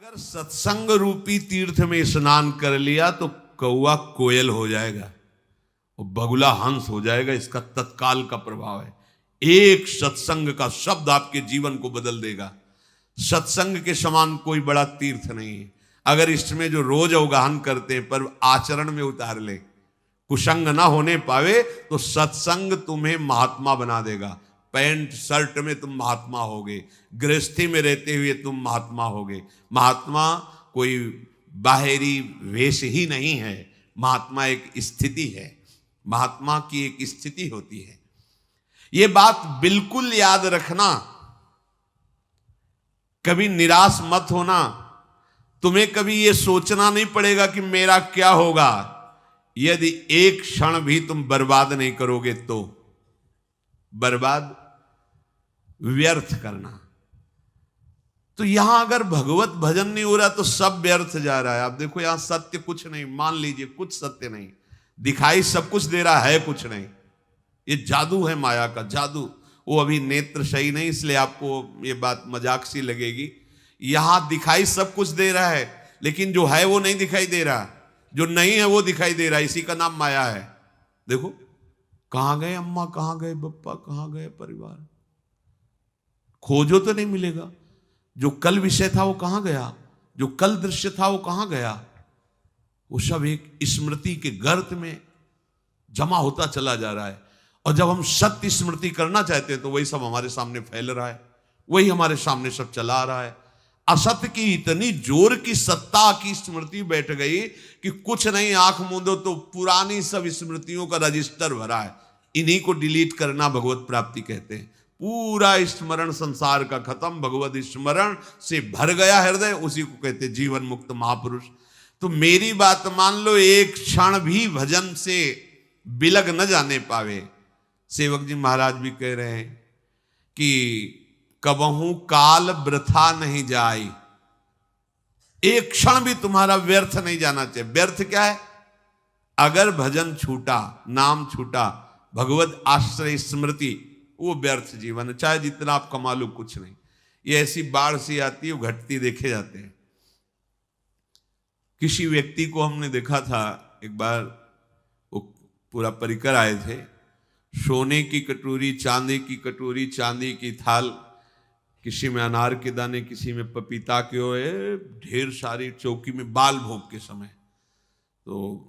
अगर सत्संग रूपी तीर्थ में स्नान कर लिया तो कौआ कोयल हो जाएगा और बगुला हंस हो जाएगा। इसका तत्काल का प्रभाव है। एक सत्संग का शब्द आपके जीवन को बदल देगा। सत्संग के समान कोई बड़ा तीर्थ नहीं है। अगर इसमें जो रोज अवगाहन करते हैं पर आचरण में उतार ले, कुसंग ना होने पावे, तो सत्संग तुम्हें महात्मा बना देगा। पैंट शर्ट में तुम महात्मा होगे, गृहस्थी में रहते हुए तुम महात्मा होगे। महात्मा कोई बाहरी वेश ही नहीं है, महात्मा एक स्थिति है। महात्मा की एक स्थिति होती है। ये बात बिल्कुल याद रखना, कभी निराश मत होना। तुम्हें कभी ये सोचना नहीं पड़ेगा कि मेरा क्या होगा। यदि एक क्षण भी तुम बर्बाद नहीं करोगे तो बर्बाद व्यर्थ करना। तो यहां अगर भगवत भजन नहीं हो रहा तो सब व्यर्थ जा रहा है। आप देखो यहां सत्य कुछ नहीं, मान लीजिए कुछ सत्य नहीं, दिखाई सब कुछ दे रहा है, कुछ नहीं। ये जादू है, माया का जादू। वो अभी नेत्र सही नहीं, इसलिए आपको ये बात मजाक सी लगेगी। यहां दिखाई सब कुछ दे रहा है, लेकिन जो है वो नहीं दिखाई दे रहा, जो नहीं है वो दिखाई दे रहा है। इसी का नाम माया है। देखो कहां गए अम्मा, कहां गए पप्पा, कहां गए परिवार, खोजो तो नहीं मिलेगा। जो कल विषय था वो कहां गया, जो कल दृश्य था वो कहां गया। वो सब एक स्मृति के गर्त में जमा होता चला जा रहा है। और जब हम सत्य स्मृति करना चाहते हैं तो वही सब हमारे सामने फैल रहा है, वही हमारे सामने सब चला आ रहा है। असत्य की इतनी जोर की सत्ता की स्मृति बैठ गई कि कुछ नहीं, आंख मूंदो तो पुरानी सब स्मृतियों का रजिस्टर भरा है। इन्हीं को डिलीट करना भगवत प्राप्ति कहते हैं। पूरा स्मरण संसार का खत्म, भगवत स्मरण से भर गया हृदय, उसी को कहते हैं जीवन मुक्त महापुरुष। तो मेरी बात मान लो, एक क्षण भी भजन से बिलग न जाने पावे। सेवक जी महाराज भी कह रहे हैं कि कबहू काल वृथा नहीं जाए। एक क्षण भी तुम्हारा व्यर्थ नहीं जाना चाहिए। व्यर्थ क्या है? अगर भजन छूटा, नाम छूटा, भगवत आश्रय स्मृति, वो व्यर्थ जीवन है। चाहे जितना आप कमा लो, कुछ नहीं। ये ऐसी बाढ़ सी आती है, वो घटती देखे जाते हैं। किसी व्यक्ति को हमने देखा था एक बार, वो पूरा परिकर आए थे, सोने की कटोरी, चांदी की कटोरी, चांदी की थाल, किसी में अनार के दाने, किसी में पपीता के हुए, ढेर सारी चौकी में बाल भोग के समय। तो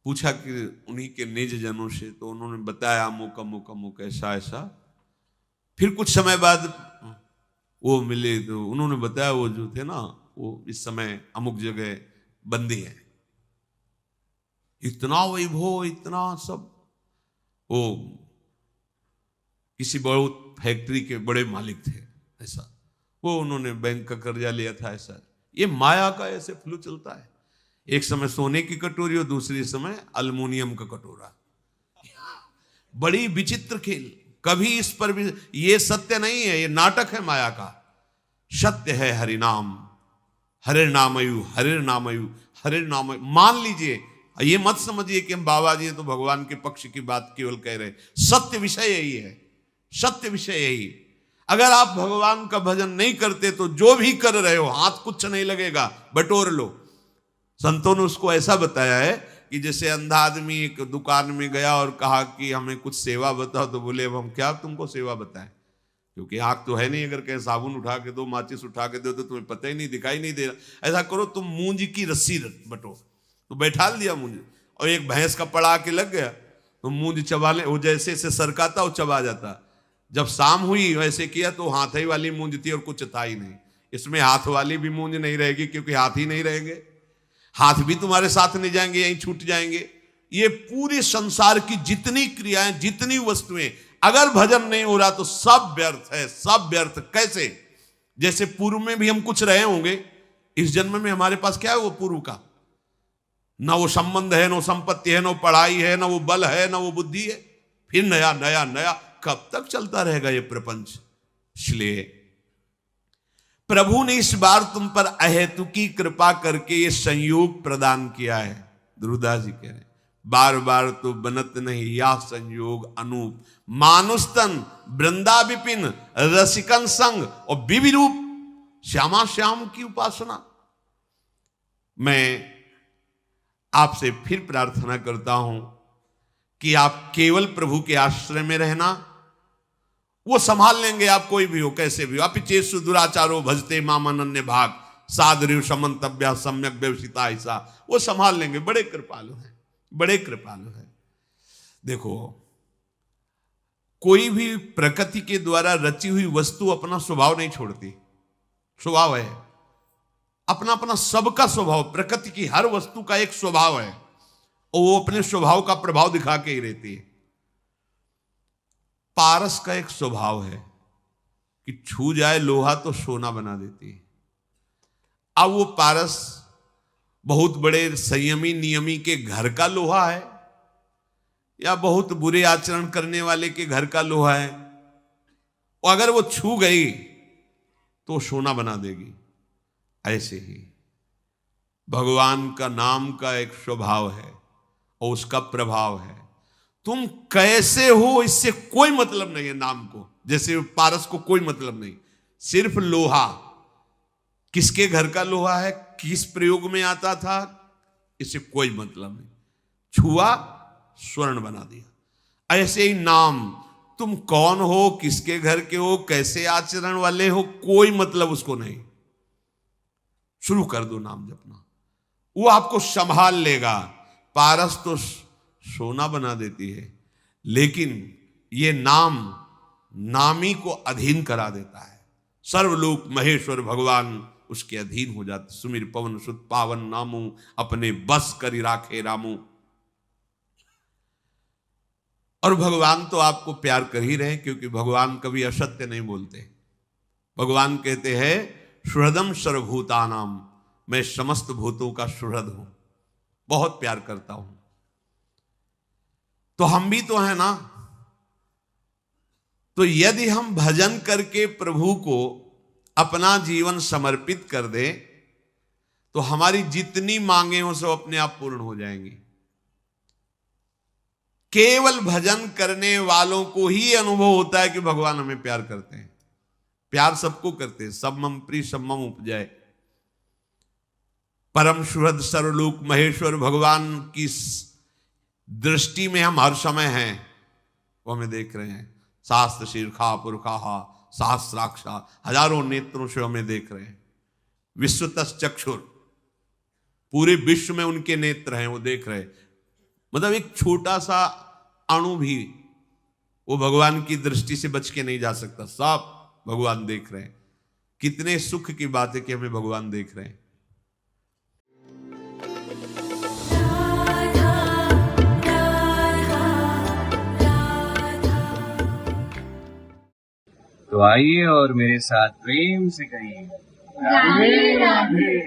पूछा कि उन्हीं के निज जनों से, तो उन्होंने बताया अमुक अमुक अमुक ऐसा ऐसा। फिर कुछ समय बाद वो मिले तो उन्होंने बताया वो जो थे ना, वो इस समय अमुक जगह बंदी है। इतना वैभव, इतना सब। वो किसी बहुत फैक्ट्री के बड़े मालिक थे ऐसा, वो उन्होंने बैंक का कर्जा लिया था ऐसा। ये माया का ऐसे फ्लू चलता है। एक समय सोने की कटोरी और दूसरी समय अल्युमिनियम का कटोरा। बड़ी विचित्र खेल। कभी इस पर भी, ये सत्य नहीं है, ये नाटक है माया का। सत्य है हरिनाम, हरिनामयु, हरिनामयु, हरिनामयु। मान लीजिए, ये मत समझिए कि हम बाबा जी तो भगवान के पक्ष की बात केवल कह रहे हैं। सत्य विषय यही है, सत्य विषय यही। अगर आप भगवान का भजन नहीं करते तो जो भी कर रहे हो, हाथ कुछ नहीं लगेगा, बटोर लो। संतों ने उसको ऐसा बताया है कि जैसे अंधा आदमी एक दुकान में गया और कहा कि हमें कुछ सेवा बताओ, तो बोले अब हम क्या तुमको सेवा बताएं, क्योंकि आंख तो है नहीं। अगर कहीं साबुन उठा के दो, माचिस उठा के दो, तो तुम्हें पता ही नहीं, दिखाई नहीं दे रहा। ऐसा करो, तुम मूंज की रस्सी बटो। तो बैठा दिया मूंज, और एक भैंस का पड़ा के लग गया, तो मूंज चबाले, वो जैसे से सरकाता वो चबा जाता। जब शाम हुई वैसे किया तो हाथ ही वाली मूंज थी और कुछ था ही नहीं। इसमें हाथ वाली भी मूंज नहीं रहेगी, क्योंकि हाथ ही नहीं रहेंगे, हाथ भी तुम्हारे साथ नहीं जाएंगे, यहीं छूट जाएंगे। ये पूरे संसार की जितनी क्रियाएं, जितनी वस्तुएं, अगर भजन नहीं हो रहा तो सब व्यर्थ है, सब व्यर्थ। कैसे? जैसे पूर्व में भी हम कुछ रहे होंगे, इस जन्म में हमारे पास क्या है वो पूर्व का? ना वो संबंध है, ना संपत्ति है, ना पढ़ाई है, ना वो बल है, ना वो बुद्धि है। फिर नया नया नया, कब तक चलता रहेगा ये प्रपंच? इसलिए प्रभु ने इस बार तुम पर अहेतु की कृपा करके ये संयोग प्रदान किया है। ध्रुवदास जी कह रहे हैं, बार बार तो बनत नहीं या संयोग अनूप, मानुष तन वृंदा विपिन रसिकन संग और विविरूप। श्यामा श्याम की उपासना। मैं आपसे फिर प्रार्थना करता हूं कि आप केवल प्रभु के आश्रय में रहना, वो संभाल लेंगे आप, कोई भी हो कैसे भी हो। अपिचेषु दुराचारो भजते माम अनन्य भाग सादृव समन्तव्या सम्यक व्यवसिता, ऐसा वो संभाल लेंगे। बड़े कृपालु हैं, बड़े कृपालु हैं। देखो, कोई भी प्रकृति के द्वारा रची हुई वस्तु अपना स्वभाव नहीं छोड़ती। स्वभाव है अपना अपना, सबका स्वभाव, प्रकृति की हर वस्तु का एक स्वभाव है और वो अपने स्वभाव का प्रभाव दिखा के ही रहती है। पारस का एक स्वभाव है कि छू जाए लोहा तो सोना बना देती है। अब वो पारस बहुत बड़े संयमी नियमी के घर का लोहा है या बहुत बुरे आचरण करने वाले के घर का लोहा है, और अगर वो छू गई तो सोना बना देगी। ऐसे ही भगवान का नाम का एक स्वभाव है और उसका प्रभाव है। तुम कैसे हो इससे कोई मतलब नहीं है नाम को, जैसे पारस को कोई मतलब नहीं। सिर्फ लोहा, किसके घर का लोहा है, किस प्रयोग में आता था, इससे कोई मतलब नहीं। छुआ, स्वर्ण बना दिया। ऐसे ही नाम, तुम कौन हो, किसके घर के हो, कैसे आचरण वाले हो, कोई मतलब उसको नहीं। शुरू कर दो नाम जपना, वो आपको संभाल लेगा। पारस तो सोना बना देती है, लेकिन ये नाम नामी को अधीन करा देता है। सर्वलोक महेश्वर भगवान उसके अधीन हो जाते। सुमिर पवन सुत पावन नामू, अपने बस करी राखे रामू। और भगवान तो आपको प्यार कर ही रहे, क्योंकि भगवान कभी असत्य नहीं बोलते। भगवान कहते हैं सुहृदम सर्वभूतानाम, मैं समस्त भूतों का सुहृद हूं, बहुत प्यार करता हूं। तो हम भी तो हैं ना। तो यदि हम भजन करके प्रभु को अपना जीवन समर्पित कर दे तो हमारी जितनी मांगे हो सब अपने आप पूर्ण हो जाएंगी। केवल भजन करने वालों को ही अनुभव होता है कि भगवान हमें प्यार करते हैं। प्यार सबको करते हैं, सब मम प्रिय सब मम उपजाए। परम सुहृद सर्वलोक महेश्वर भगवान की दृष्टि में हम हर समय हैं, वो हमें देख रहे हैं। शास्त्र शीर्षा पुरखा सहस्राक्षा, हजारों नेत्रों से हमें देख रहे हैं। विश्वतस् चक्षुर, पूरे विश्व में उनके नेत्र हैं, वो देख रहे हैं। मतलब एक छोटा सा अणु भी वो भगवान की दृष्टि से बच के नहीं जा सकता, सब भगवान देख रहे हैं। कितने सुख की बात है कि हमें भगवान देख रहे हैं। तो आइए और मेरे साथ प्रेम से कहिए राधे राधे।